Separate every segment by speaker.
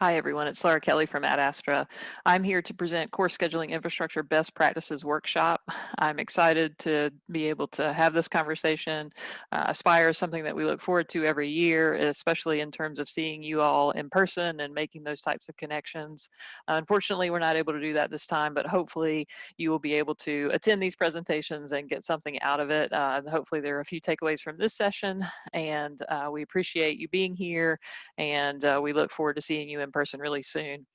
Speaker 1: Hi everyone, it's Laura Kelley from Ad Astra. I'm here to present Course Scheduling Infrastructure Best Practices Workshop. I'm excited to be able to have this conversation. Aspire is something that we look forward to every year, especially in terms of seeing you all in person and making those types of connections. Unfortunately, we're not able to do that this time, but hopefully you will be able to attend these presentations and get something out of it. Hopefully there are a few takeaways from this session, and we appreciate you being here, and we look forward to seeing you in person really soon.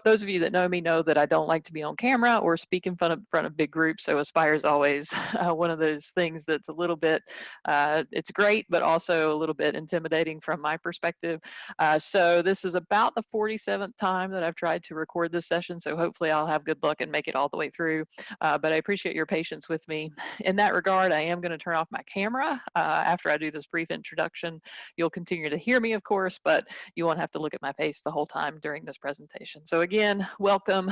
Speaker 1: Those of you that know me know that I don't like to be on camera or speak in front of big groups, so Aspire is always one of those things that's a little bit, it's great, but also a little bit intimidating from my perspective. So this is about the 47th time that I've tried to record this session, so hopefully I'll have good luck and make it all the way through, but I appreciate your patience with me. In that regard, I am going to turn off my camera after I do this brief introduction. You'll continue to hear me, of course, but you won't have to look at my face the whole time during this presentation. So again, welcome.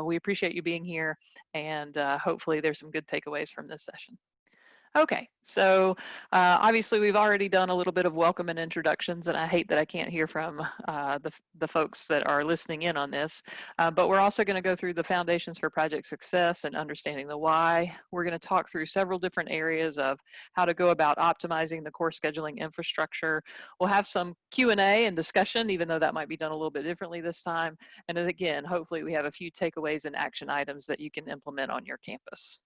Speaker 1: We appreciate you being here, and hopefully there's some good takeaways from this session. Okay, so obviously we've already done a little bit of welcome and introductions, and I hate that I can't hear from the folks that are listening in on this, but we're also going to go through the foundations for project success and understanding the why. We're going to talk through several different areas of how to go about optimizing the course scheduling infrastructure. We'll have some Q&A and discussion, even though that might be done a little bit differently this time. And then again, hopefully we have a few takeaways and action items that you can implement on your campus.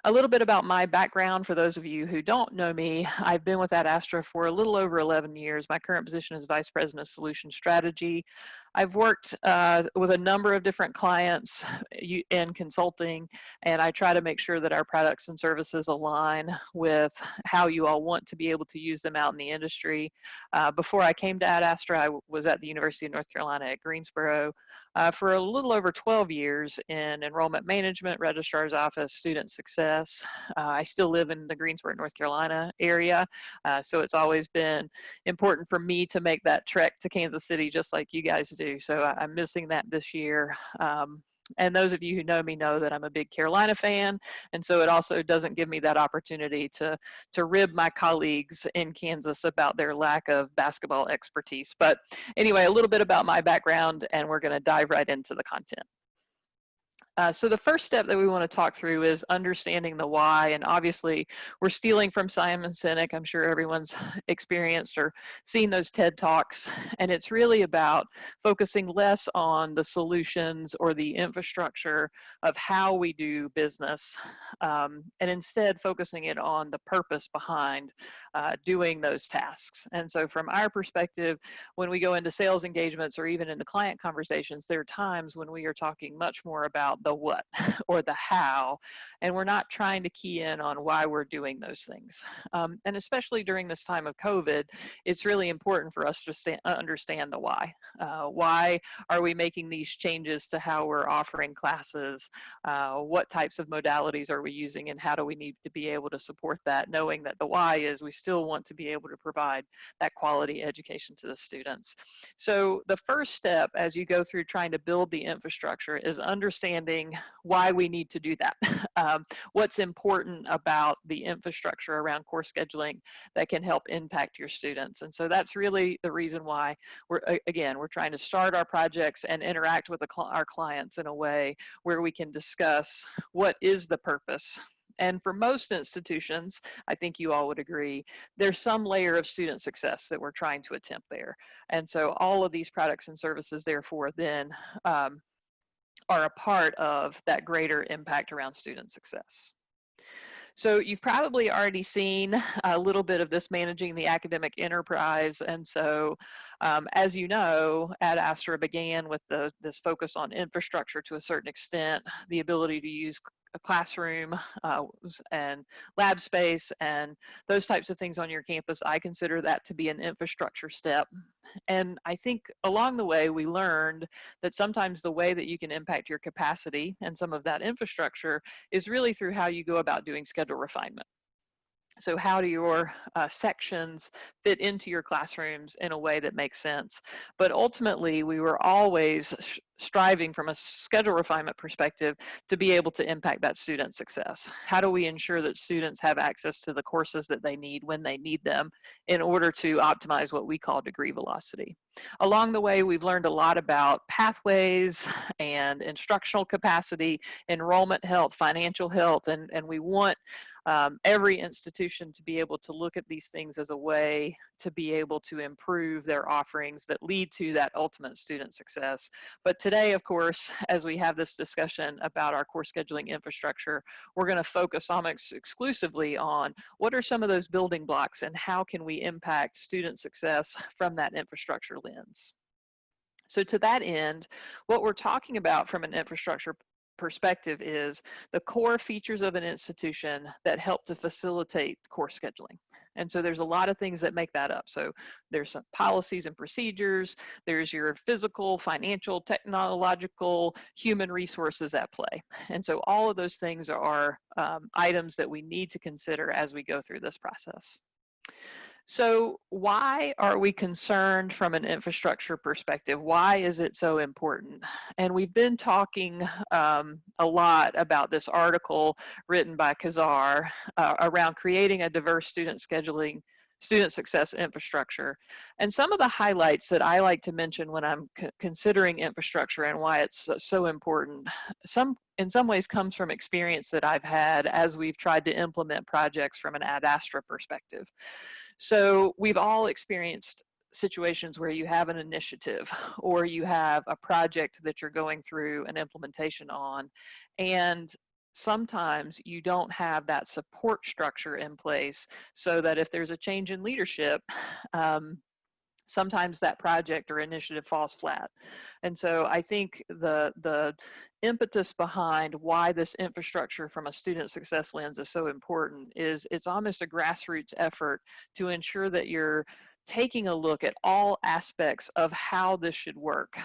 Speaker 1: A little bit about my background for those of you who don't know me. I've been with Ad Astra for a little over 11 years. My current position is Vice President of Solution Strategy. I've worked with a number of different clients in consulting, and I try to make sure that our products and services align with how you all want to be able to use them out in the industry. Before I came to Ad Astra, I was at the University of North Carolina at Greensboro for a little over 12 years in enrollment management, registrar's office, student success. I still live in the Greensboro, North Carolina area, so it's always been important for me to make that trek to Kansas City just like you guys do. So I'm missing that this year. And those of you who know me know that I'm a big Carolina fan, and so it also doesn't give me that opportunity to rib my colleagues in Kansas about their lack of basketball expertise. But anyway, a little bit about my background, and we're going to dive right into the content. So the first step that we want to talk through is understanding the why, and obviously we're stealing from Simon Sinek. I'm sure everyone's experienced or seen those TED Talks, and it's really about focusing less on the solutions or the infrastructure of how we do business, and instead focusing it on the purpose behind doing those tasks. And so from our perspective, when we go into sales engagements or even into client conversations, there are times when we are talking much more about the what or the how, and we're not trying to key in on why we're doing those things. And especially during this time of COVID, it's really important for us to understand the why. Why are we making these changes to how we're offering classes? What types of modalities are we using, and how do we need to be able to support that, knowing that the why is we still want to be able to provide that quality education to the students. So the first step as you go through trying to build the infrastructure is understanding why we need to do that. What's important about the infrastructure around course scheduling that can help impact your students. And so that's really the reason why we're trying to start our projects and interact with our clients in a way where we can discuss what is the purpose. And for most institutions, I think you all would agree, there's some layer of student success that we're trying to attempt there. And so all of these products and services, therefore, then are a part of that greater impact around student success. So you've probably already seen a little bit of this managing the academic enterprise. And so as you know, Ad Astra began with this focus on infrastructure to a certain extent, the ability to use a classroom and lab space and those types of things on your campus. I consider that to be an infrastructure step. And I think along the way, we learned that sometimes the way that you can impact your capacity and some of that infrastructure is really through how you go about doing schedule refinement. So how do your sections fit into your classrooms in a way that makes sense? But ultimately, we were always striving from a schedule refinement perspective to be able to impact that student success. How do we ensure that students have access to the courses that they need when they need them in order to optimize what we call degree velocity? Along the way, we've learned a lot about pathways and instructional capacity, enrollment health, financial health, and we want every institution to be able to look at these things as a way to be able to improve their offerings that lead to that ultimate student success. But today, of course, as we have this discussion about our course scheduling infrastructure, we're going to focus almost exclusively on what are some of those building blocks and how can we impact student success from that infrastructure lens. So to that end, what we're talking about from an infrastructure perspective is the core features of an institution that help to facilitate course scheduling. And so there's a lot of things that make that up. So there's some policies and procedures, there's your physical, financial, technological, human resources at play. And so all of those things are items that we need to consider as we go through this process. So why are we concerned from an infrastructure perspective? Why is it so important? And we've been talking a lot about this article written by Kazar around creating a diverse student success infrastructure. And some of the highlights that I like to mention when I'm considering infrastructure and why it's so important, in some ways comes from experience that I've had as we've tried to implement projects from an Ad Astra perspective. So we've all experienced situations where you have an initiative or you have a project that you're going through an implementation on, and sometimes you don't have that support structure in place so that if there's a change in leadership, sometimes that project or initiative falls flat. And so I think the impetus behind why this infrastructure from a student success lens is so important is it's almost a grassroots effort to ensure that you're taking a look at all aspects of how this should work.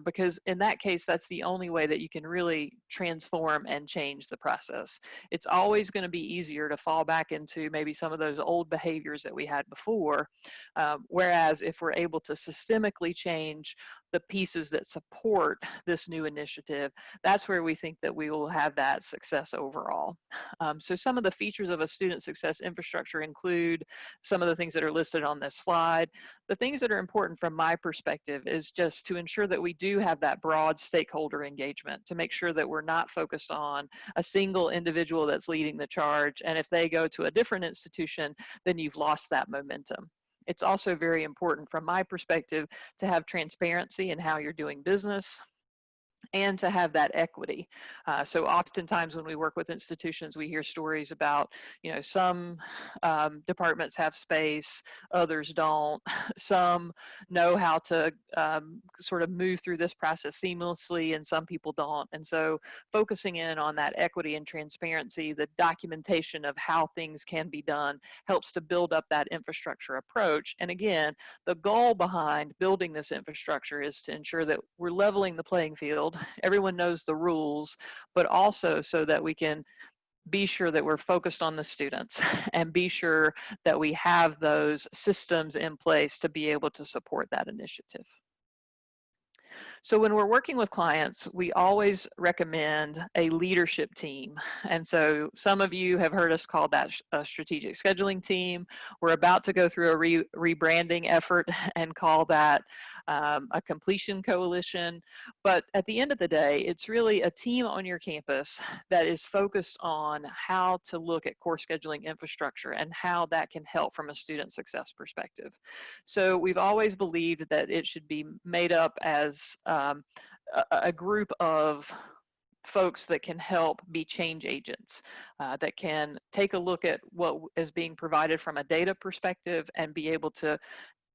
Speaker 1: Because in that case, that's the only way that you can really transform and change the process. It's always going to be easier to fall back into maybe some of those old behaviors that we had before. Whereas if we're able to systemically change the pieces that support this new initiative, that's where we think that we will have that success overall. So some of the features of a student success infrastructure include some of the things that are listed on this slide. The things that are important from my perspective is just to ensure that we do have that broad stakeholder engagement, to make sure that we're not focused on a single individual that's leading the charge. And if they go to a different institution, then you've lost that momentum. It's also very important from my perspective to have transparency in how you're doing business and to have that equity. So oftentimes when we work with institutions, we hear stories about, you know, some departments have space, others don't. Some know how to sort of move through this process seamlessly, and some people don't. And so focusing in on that equity and transparency, the documentation of how things can be done helps to build up that infrastructure approach. And again, the goal behind building this infrastructure is to ensure that we're leveling the playing field, everyone knows the rules, but also so that we can be sure that we're focused on the students and be sure that we have those systems in place to be able to support that initiative. So when we're working with clients, we always recommend a leadership team. And so some of you have heard us call that a strategic scheduling team. We're about to go through a rebranding effort and call that a completion coalition. But at the end of the day, it's really a team on your campus that is focused on how to look at course scheduling infrastructure and how that can help from a student success perspective. So we've always believed that it should be made up as a group of folks that can help be change agents, that can take a look at what is being provided from a data perspective and be able to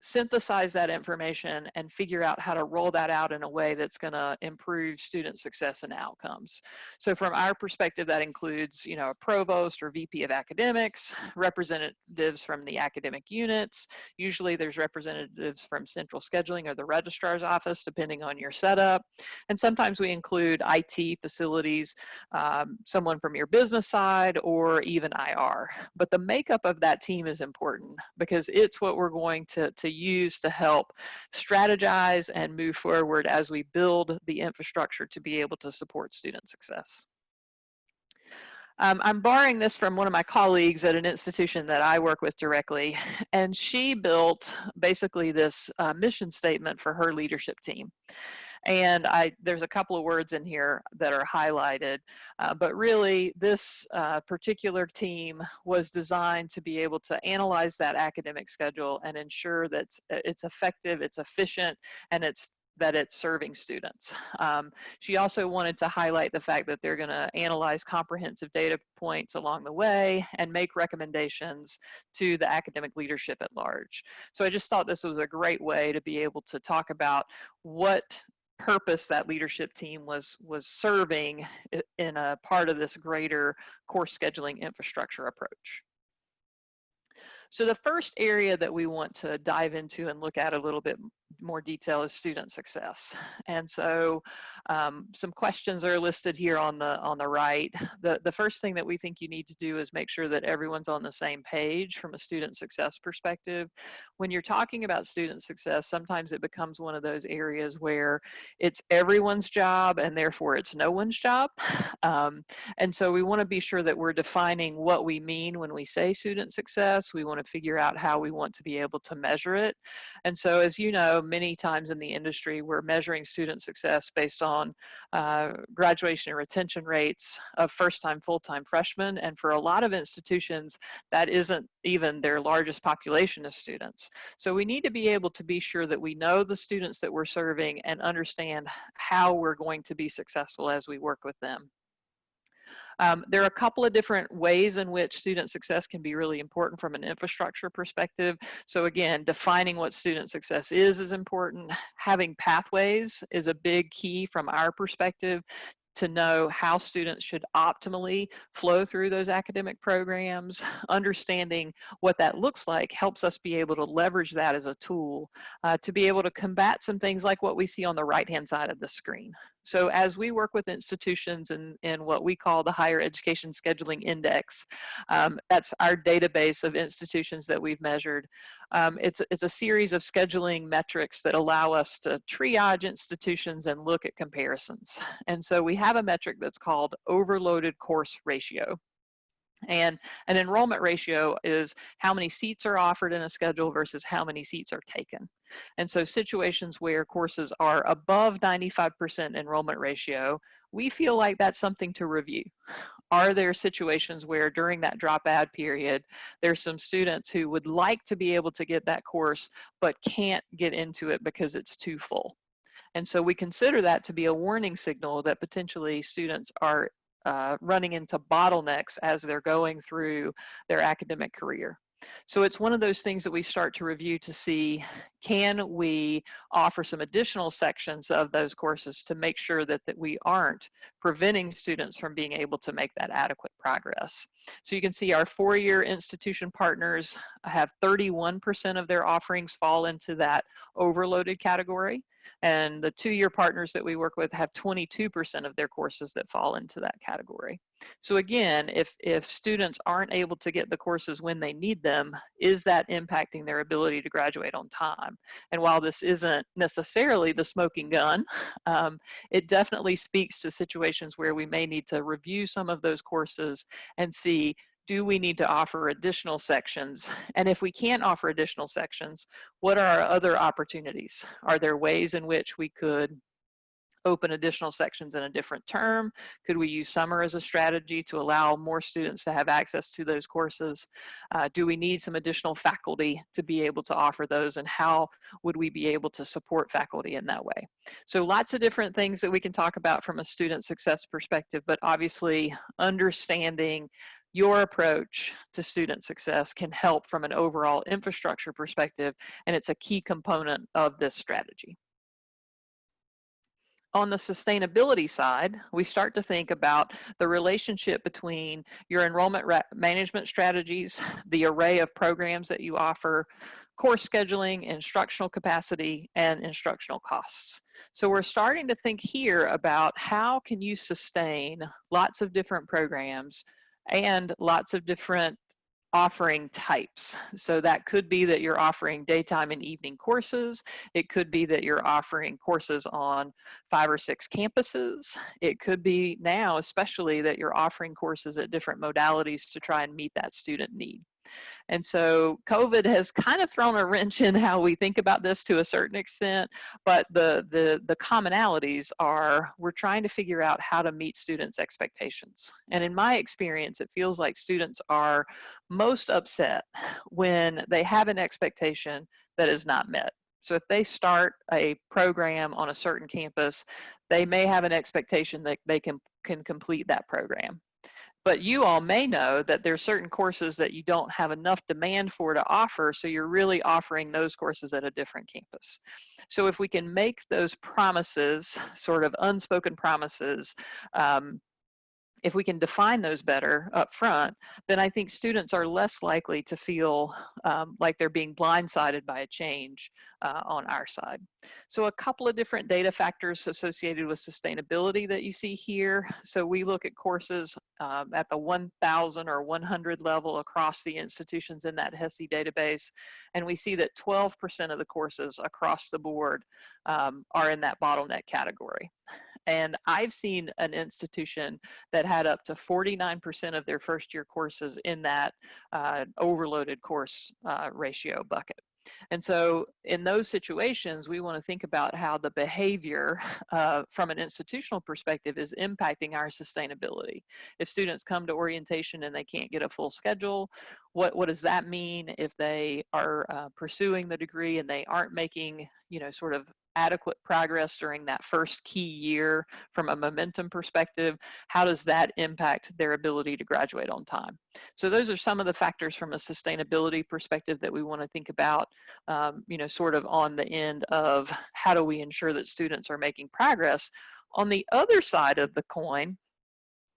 Speaker 1: synthesize that information and figure out how to roll that out in a way that's going to improve student success and outcomes. So from our perspective, that includes, you know, a provost or VP of academics, representatives from the academic units. Usually there's representatives from central scheduling or the registrar's office, depending on your setup. And sometimes we include IT, facilities, someone from your business side, or even IR. But the makeup of that team is important because it's what we're going to use to help strategize and move forward as we build the infrastructure to be able to support student success. I'm borrowing this from one of my colleagues at an institution that I work with directly, and she built basically this mission statement for her leadership team. And there's a couple of words in here that are highlighted, but really this particular team was designed to be able to analyze that academic schedule and ensure that it's effective, it's efficient, and that it's serving students. She also wanted to highlight the fact that they're going to analyze comprehensive data points along the way and make recommendations to the academic leadership at large. So I just thought this was a great way to be able to talk about what purpose that leadership team was serving in a part of this greater course scheduling infrastructure approach. So the first area that we want to dive into and look at a little bit more detail is student success. And so some questions are listed here on the right. The first thing that we think you need to do is make sure that everyone's on the same page from a student success perspective. When you're talking about student success, sometimes it becomes one of those areas where it's everyone's job and therefore it's no one's job. And so we want to be sure that we're defining what we mean when we say student success. We want to figure out how we want to be able to measure it. And so, as you know, many times in the industry, we're measuring student success based on graduation and retention rates of first-time, full-time freshmen. And for a lot of institutions, that isn't even their largest population of students. So we need to be able to be sure that we know the students that we're serving and understand how we're going to be successful as we work with them. There are a couple of different ways in which student success can be really important from an infrastructure perspective. So again, defining what student success is important. Having pathways is a big key from our perspective to know how students should optimally flow through those academic programs. Understanding what that looks like helps us be able to leverage that as a tool to be able to combat some things like what we see on the right-hand side of the screen. So as we work with institutions in what we call the Higher Education Scheduling Index, that's our database of institutions that we've measured. It's a series of scheduling metrics that allow us to triage institutions and look at comparisons. And so we have a metric that's called overloaded course ratio. And an enrollment ratio is how many seats are offered in a schedule versus how many seats are taken. And so situations where courses are above 95% enrollment ratio, we feel like that's something to review. Are there situations where during that drop add period, there's some students who would like to be able to get that course, but can't get into it because it's too full? And so we consider that to be a warning signal that potentially students are running into bottlenecks as they're going through their academic career. So it's one of those things that we start to review to see, can we offer some additional sections of those courses to make sure that we aren't preventing students from being able to make that adequate progress. So you can see our four-year institution partners have 31% of their offerings fall into that overloaded category. And the two-year partners that we work with have 22% of their courses that fall into that category. So again, if students aren't able to get the courses when they need them, is that impacting their ability to graduate on time? And while this isn't necessarily the smoking gun, it definitely speaks to situations where we may need to review some of those courses and see, do we need to offer additional sections? And if we can't offer additional sections, what are our other opportunities? Are there ways in which we could open additional sections in a different term? Could we use summer as a strategy to allow more students to have access to those courses? Do we need some additional faculty to be able to offer those, and how would we be able to support faculty in that way? So lots of different things that we can talk about from a student success perspective, but obviously understanding your approach to student success can help from an overall infrastructure perspective, and it's a key component of this strategy. On the sustainability side, we start to think about the relationship between your enrollment management strategies, the array of programs that you offer, course scheduling, instructional capacity, and instructional costs. So we're starting to think here about how can you sustain lots of different programs and lots of different offering types. So that could be that you're offering daytime and evening courses. It could be that you're offering courses on 5 or 6 campuses. It could be now, especially, that you're offering courses at different modalities to try and meet that student need. And so COVID has kind of thrown a wrench in how we think about this to a certain extent, but the commonalities are we're trying to figure out how to meet students' expectations. And in my experience, it feels like students are most upset when they have an expectation that is not met. So if they start a program on a certain campus, they may have an expectation that they can complete that program. But you all may know that there's certain courses that you don't have enough demand for to offer, so you're really offering those courses at a different campus. So if we can make those promises, sort of unspoken promises, if we can define those better up front, then I think students are less likely to feel like they're being blindsided by a change on our side. So a couple of different data factors associated with sustainability that you see here. So we look at courses at the 1,000 or 100 level across the institutions in that HESI database, and we see that 12% of the courses across the board are in that bottleneck category. And I've seen an institution that had up to 49% of their first year courses in that overloaded course ratio bucket. And so in those situations, we want to think about how the behavior from an institutional perspective is impacting our sustainability. If students come to orientation and they can't get a full schedule, what does that mean if they are pursuing the degree and they aren't making, sort of adequate progress during that first key year from a momentum perspective? How does that impact their ability to graduate on time? So those are some of the factors from a sustainability perspective that we want to think about, sort of on the end of how do we ensure that students are making progress. On the other side of the coin,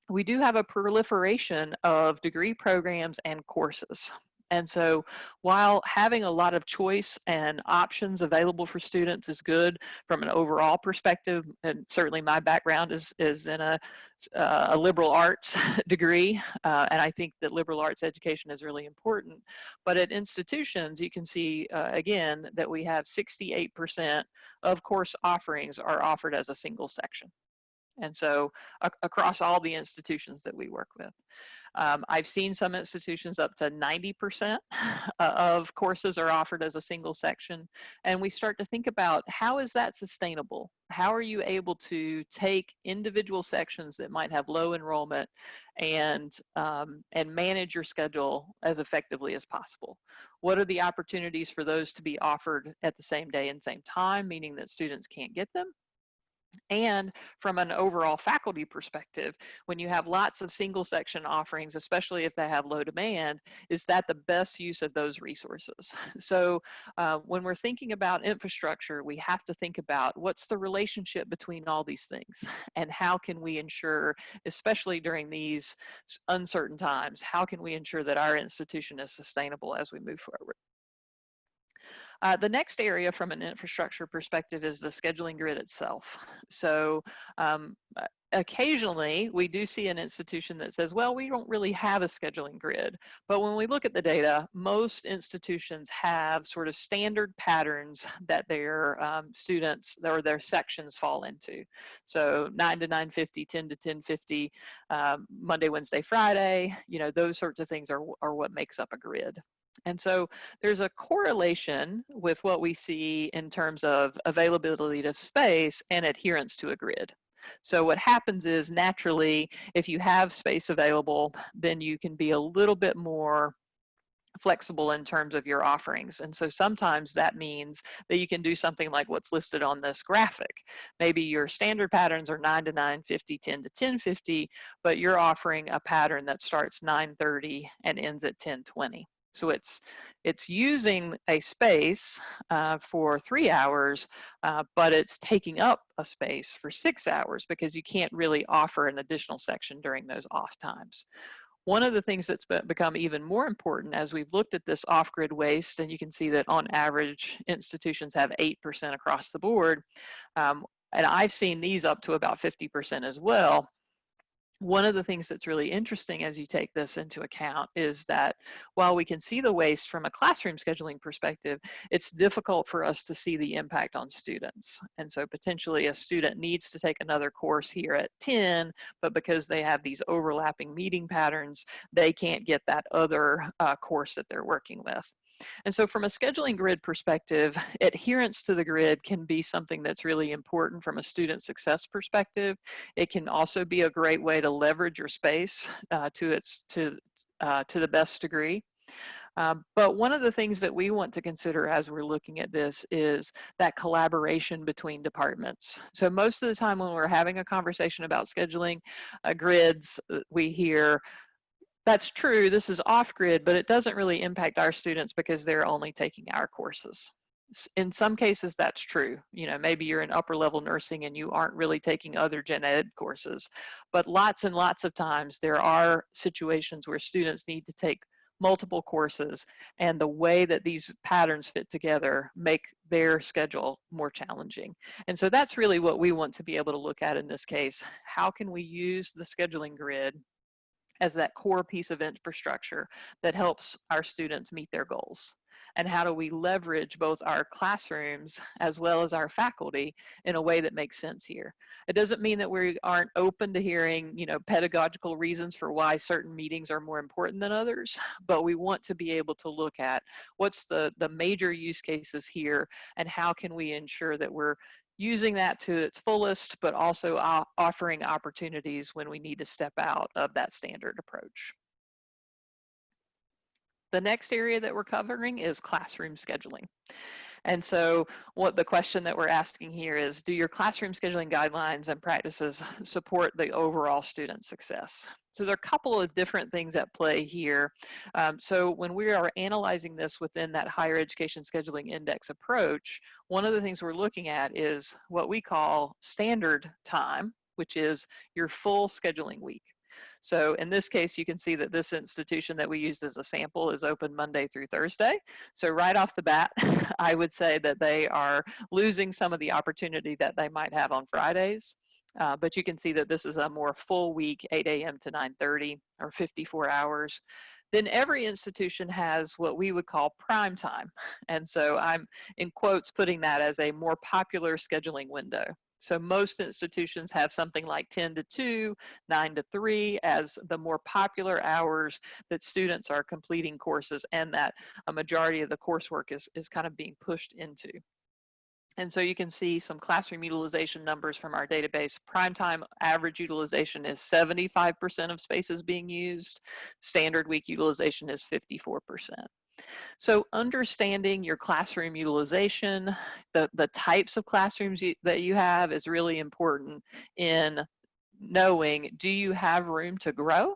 Speaker 1: we do have a proliferation of degree programs and courses. And so while having a lot of choice and options available for students is good from an overall perspective, and certainly my background is in a liberal arts degree, and I think that liberal arts education is really important. But at institutions, you can see, again, that we have 68% of course offerings are offered as a single section. And so across all the institutions that we work with. I've seen some institutions up to 90% of courses are offered as a single section. And we start to think about how is that sustainable? How are you able to take individual sections that might have low enrollment and manage your schedule as effectively as possible? What are the opportunities for those to be offered at the same day and same time, meaning that students can't get them? And from an overall faculty perspective, when you have lots of single section offerings, especially if they have low demand, is that the best use of those resources? So when we're thinking about infrastructure, we have to think about what's the relationship between all these things and how can we ensure, especially during these uncertain times, how can we ensure that our institution is sustainable as we move forward? The next area from an infrastructure perspective is the scheduling grid itself. So occasionally we do see an institution that says, well, we don't really have a scheduling grid. But when we look at the data, most institutions have sort of standard patterns that their students or their sections fall into. So 9 to 9:50, 10 to 10:50, Monday, Wednesday, Friday, those sorts of things are what makes up a grid. And so there's a correlation with what we see in terms of availability of space and adherence to a grid. So what happens is naturally, if you have space available, then you can be a little bit more flexible in terms of your offerings. And so sometimes that means that you can do something like what's listed on this graphic. Maybe your standard patterns are 9 to 9:50, 10 to 10:50, but you're offering a pattern that starts 9:30 and ends at 10:20. So it's using a space for 3 hours, but it's taking up a space for 6 hours because you can't really offer an additional section during those off times. One of the things that's become even more important as we've looked at this off-grid waste, and you can see that on average institutions have 8% across the board, and I've seen these up to about 50% as well. One of the things that's really interesting as you take this into account is that while we can see the waste from a classroom scheduling perspective, it's difficult for us to see the impact on students. And so potentially a student needs to take another course here at 10, but because they have these overlapping meeting patterns, they can't get that other course that they're working with. And so from a scheduling grid perspective, adherence to the grid can be something that's really important from a student success perspective. It can also be a great way to leverage your space to the best degree. But one of the things that we want to consider as we're looking at this is that collaboration between departments. So most of the time when we're having a conversation about scheduling grids, we hear, that's true, this is off-grid, but it doesn't really impact our students because they're only taking our courses. In some cases, that's true. You know, maybe you're in upper level nursing and you aren't really taking other gen ed courses, but lots and lots of times there are situations where students need to take multiple courses, and the way that these patterns fit together make their schedule more challenging. And so that's really what we want to be able to look at in this case. How can we use the scheduling grid as that core piece of infrastructure that helps our students meet their goals? And how do we leverage both our classrooms as well as our faculty in a way that makes sense here? It doesn't mean that we aren't open to hearing, you know, pedagogical reasons for why certain meetings are more important than others, but we want to be able to look at what's the major use cases here and how can we ensure that we're using that to its fullest, but also offering opportunities when we need to step out of that standard approach. The next area that we're covering is classroom scheduling. And so what the question that we're asking here is, do your classroom scheduling guidelines and practices support the overall student success? So there are a couple of different things at play here. So when we are analyzing this within that higher education scheduling index approach, one of the things we're looking at is what we call standard time, which is your full scheduling week. So in this case, you can see that this institution that we used as a sample is open Monday through Thursday. So right off the bat, I would say that they are losing some of the opportunity that they might have on Fridays. But you can see that this is a more full week, 8 a.m. to 9:30 or 54 hours. Then every institution has what we would call prime time. And so I'm in quotes putting that as a more popular scheduling window. So most institutions have something like 10 to 2, 9 to 3 as the more popular hours that students are completing courses and that a majority of the coursework is kind of being pushed into. And so you can see some classroom utilization numbers from our database. Prime time average utilization is 75% of spaces being used. Standard week utilization is 54%. So understanding your classroom utilization, the types of classrooms that you have is really important in knowing, do you have room to grow?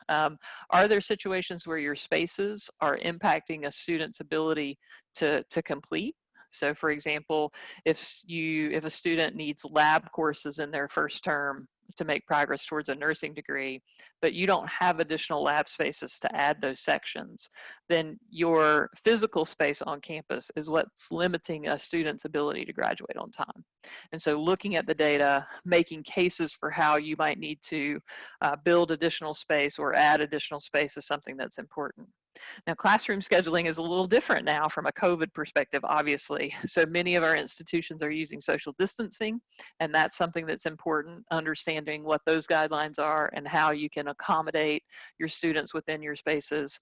Speaker 1: Are there situations where your spaces are impacting a student's ability to complete? So for example, if a student needs lab courses in their first term to make progress towards a nursing degree, but you don't have additional lab spaces to add those sections, then your physical space on campus is what's limiting a student's ability to graduate on time. And so looking at the data, making cases for how you might need to build additional space or add additional space is something that's important. Now, classroom scheduling is a little different now from a COVID perspective, obviously. So many of our institutions are using social distancing, and that's something that's important, understanding what those guidelines are and how you can accommodate your students within your spaces.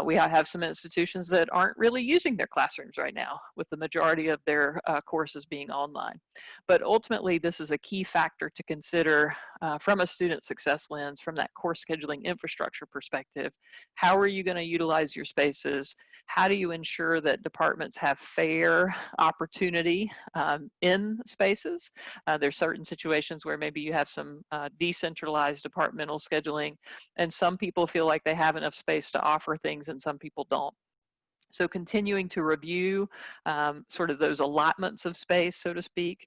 Speaker 1: We have some institutions that aren't really using their classrooms right now, with the majority of their courses being online. But ultimately, this is a key factor to consider from a student success lens, from that course scheduling infrastructure perspective. How are you going to utilize utilize your spaces? How do you ensure that departments have fair opportunity in spaces? There's certain situations where maybe you have some decentralized departmental scheduling, and some people feel like they have enough space to offer things and some people don't. So continuing to review sort of those allotments of space, so to speak,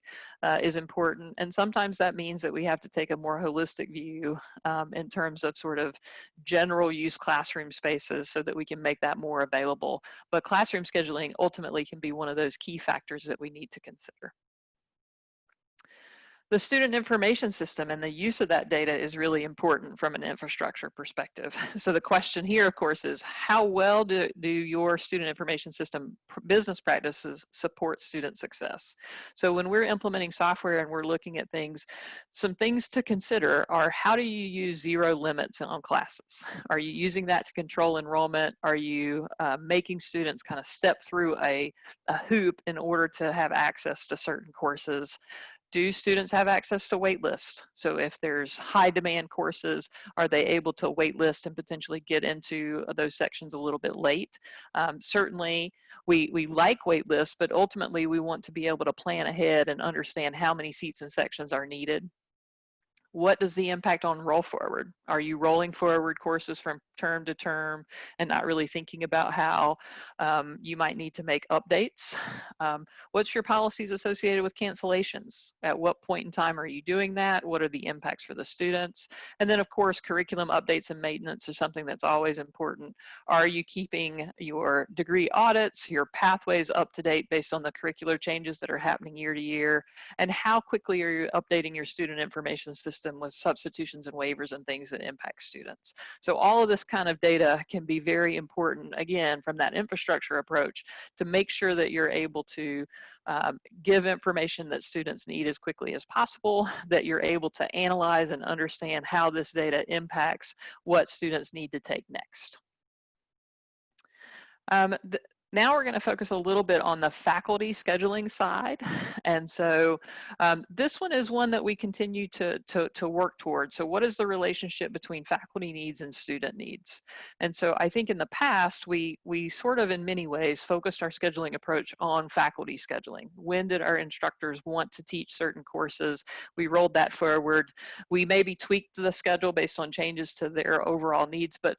Speaker 1: is important. And sometimes that means that we have to take a more holistic view in terms of sort of general use classroom spaces so that we can make that more available. But classroom scheduling ultimately can be one of those key factors that we need to consider. The student information system and the use of that data is really important from an infrastructure perspective. So the question here, of course, is how well do your student information system business practices support student success? So when we're implementing software and we're looking at things, some things to consider are, how do you use zero limits on classes? Are you using that to control enrollment? Are you making students kind of step through a hoop in order to have access to certain courses? Do students have access to wait list? So if there's high demand courses, are they able to wait list and potentially get into those sections a little bit late? Certainly, we like wait lists, but ultimately we want to be able to plan ahead and understand how many seats and sections are needed. What does the impact on roll forward? Are you rolling forward courses from term to term and not really thinking about how you might need to make updates? What's your policies associated with cancellations? At what point in time are you doing that? What are the impacts for the students? And then of course, curriculum updates and maintenance is something that's always important. Are you keeping your degree audits, your pathways up to date based on the curricular changes that are happening year to year? And how quickly are you updating your student information system with substitutions and waivers and things that impact students? So all of this kind of data can be very important, again, from that infrastructure approach, to make sure that you're able to give information that students need as quickly as possible, that you're able to analyze and understand how this data impacts what students need to take next. Now we're going to focus a little bit on the faculty scheduling side. And so this one is one that we continue to work towards. So what is the relationship between faculty needs and student needs? And so I think in the past, we sort of in many ways focused our scheduling approach on faculty scheduling. When did our instructors want to teach certain courses? We rolled that forward. We maybe tweaked the schedule based on changes to their overall needs, but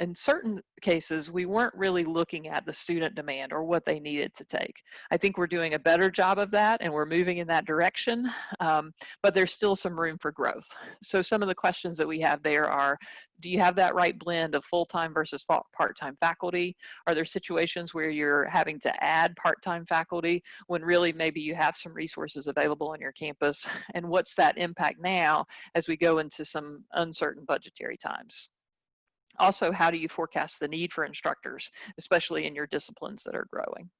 Speaker 1: in certain cases, we weren't really looking at the student demand or what they needed to take. I think we're doing a better job of that and we're moving in that direction, but there's still some room for growth. So some of the questions that we have there are, do you have that right blend of full-time versus part-time faculty? Are there situations where you're having to add part-time faculty when really maybe you have some resources available on your campus? And what's that impact now as we go into some uncertain budgetary times? Also, how do you forecast the need for instructors, especially in your disciplines that are growing?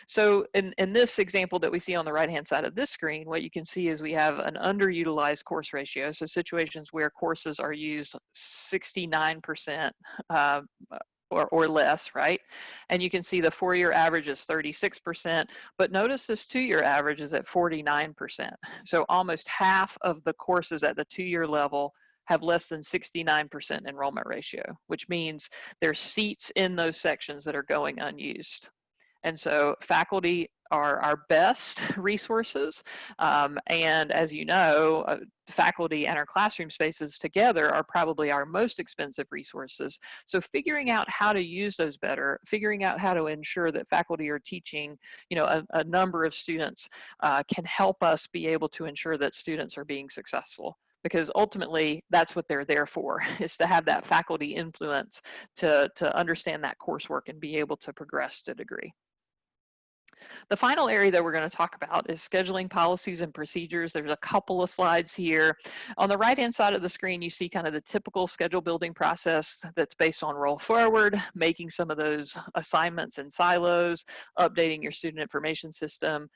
Speaker 1: So in this example that we see on the right-hand side of this screen, what you can see is we have an underutilized course ratio. So situations where courses are used 69% or less, right? And you can see the 4-year average is 36%, but notice this 2-year average is at 49%. So almost half of the courses at the 2-year level have less than 69% enrollment ratio, which means there's seats in those sections that are going unused. And so faculty are our best resources. And as you know, faculty and our classroom spaces together are probably our most expensive resources. So figuring out how to use those better, figuring out how to ensure that faculty are teaching, a number of students can help us be able to ensure that students are being successful. Because ultimately, that's what they're there for, is to have that faculty influence to understand that coursework and be able to progress to a degree. The final area that we're going to talk about is scheduling policies and procedures. There's a couple of slides here. On the right-hand side of the screen, you see kind of the typical schedule building process that's based on roll forward, making some of those assignments in silos, updating your student information system,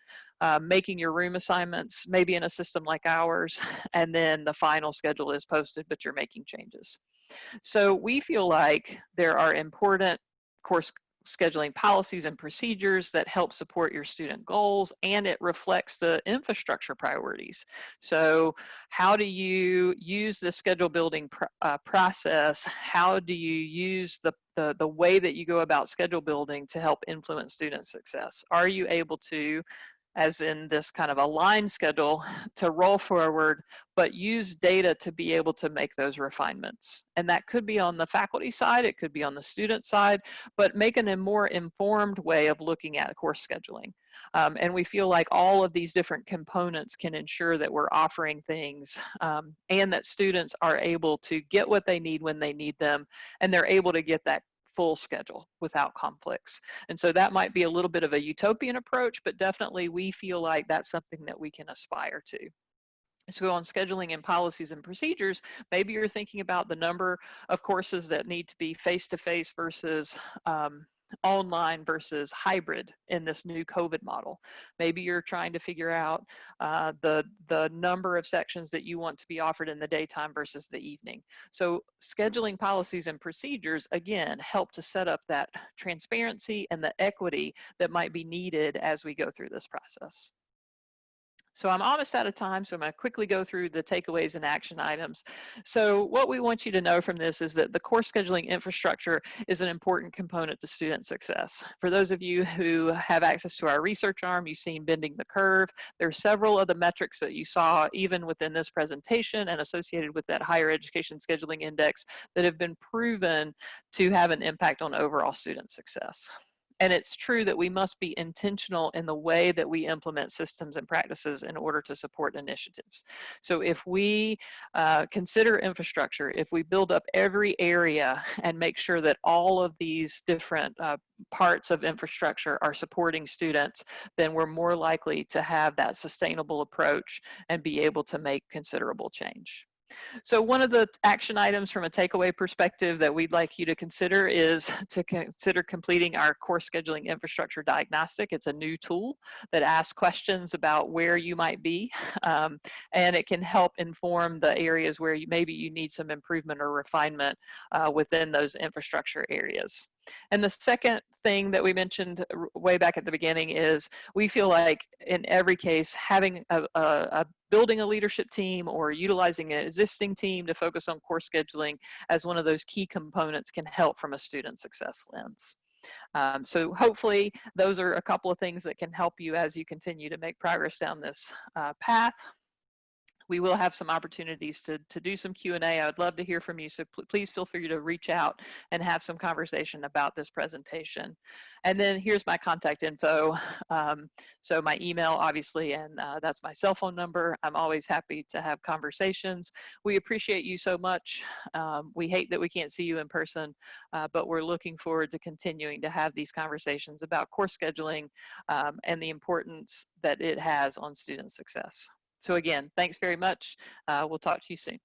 Speaker 1: making your room assignments, maybe in a system like ours, and then the final schedule is posted, but you're making changes. So we feel like there are important course scheduling policies and procedures that help support your student goals, and it reflects the infrastructure priorities. So how do you use the schedule building process? How do you use the way that you go about schedule building to help influence student success? Are you able to, as in this kind of aligned schedule, to roll forward, but use data to be able to make those refinements? And that could be on the faculty side, it could be on the student side, but making a more informed way of looking at course scheduling. And we feel like all of these different components can ensure that we're offering things and that students are able to get what they need when they need them, and they're able to get that full schedule without conflicts. And so that might be a little bit of a utopian approach, but definitely we feel like that's something that we can aspire to. So on scheduling and policies and procedures, maybe you're thinking about the number of courses that need to be face-to-face versus online versus hybrid in this new COVID model. Maybe you're trying to figure out the number of sections that you want to be offered in the daytime versus the evening. So scheduling policies and procedures, again, help to set up that transparency and the equity that might be needed as we go through this process. So I'm almost out of time, so I'm going to quickly go through the takeaways and action items. So what we want you to know from this is that the course scheduling infrastructure is an important component to student success. For those of you who have access to our research arm, you've seen Bending the Curve. There are several of the metrics that you saw even within this presentation and associated with that higher education scheduling index that have been proven to have an impact on overall student success. And it's true that we must be intentional in the way that we implement systems and practices in order to support initiatives. So if we consider infrastructure, if we build up every area and make sure that all of these different parts of infrastructure are supporting students, then we're more likely to have that sustainable approach and be able to make considerable change. So one of the action items from a takeaway perspective that we'd like you to consider is to consider completing our course scheduling infrastructure diagnostic. It's a new tool that asks questions about where you might be, and it can help inform the areas where maybe you need some improvement or refinement within those infrastructure areas. And the second thing that we mentioned way back at the beginning is we feel like in every case, having building a leadership team or utilizing an existing team to focus on course scheduling as one of those key components can help from a student success lens. So hopefully those are a couple of things that can help you as you continue to make progress down this path. We will have some opportunities to do some Q&A. I would love to hear from you, so please feel free to reach out and have some conversation about this presentation. And then here's my contact info. So my email, obviously, and that's my cell phone number. I'm always happy to have conversations. We appreciate you so much. We hate that we can't see you in person, but we're looking forward to continuing to have these conversations about course scheduling and the importance that it has on student success. So again, thanks very much. We'll talk to you soon.